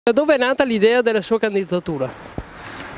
Da dove è nata l'idea della sua candidatura?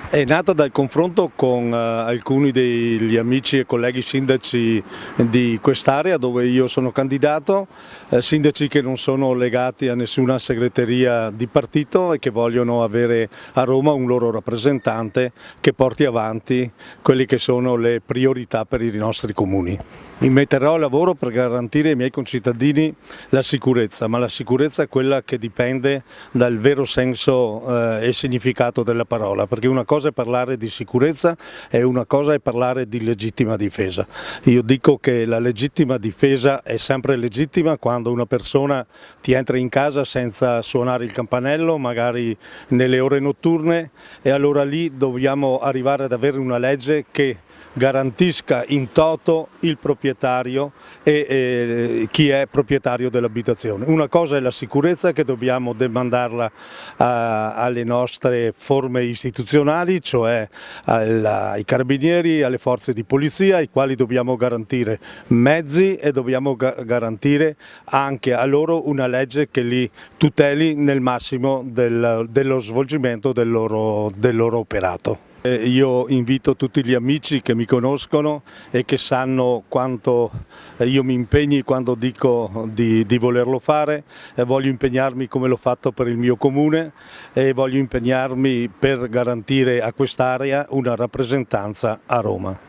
È nata dal confronto con alcuni degli amici e colleghi sindaci di quest'area dove io sono candidato, sindaci che non sono legati a nessuna segreteria di partito e che vogliono avere a Roma un loro rappresentante che porti avanti quelle che sono le priorità per i nostri comuni. Mi metterò a lavoro per garantire ai miei concittadini la sicurezza, ma la sicurezza è quella che dipende dal vero senso e significato della parola, perché una cosa è parlare di sicurezza e una cosa è parlare di legittima difesa. Io dico che la legittima difesa è sempre legittima quando una persona ti entra in casa senza suonare il campanello, magari nelle ore notturne, e allora lì dobbiamo arrivare ad avere una legge che garantisca in toto il proprietario e chi è proprietario dell'abitazione. Una cosa è la sicurezza che dobbiamo demandarla alle nostre forme istituzionali, cioè ai carabinieri, alle forze di polizia, ai quali dobbiamo garantire mezzi e dobbiamo garantire anche a loro una legge che li tuteli nel massimo dello svolgimento del loro operato. Io invito tutti gli amici che mi conoscono e che sanno quanto io mi impegni quando dico di volerlo fare, voglio impegnarmi come l'ho fatto per il mio comune e voglio impegnarmi per garantire a quest'area una rappresentanza a Roma.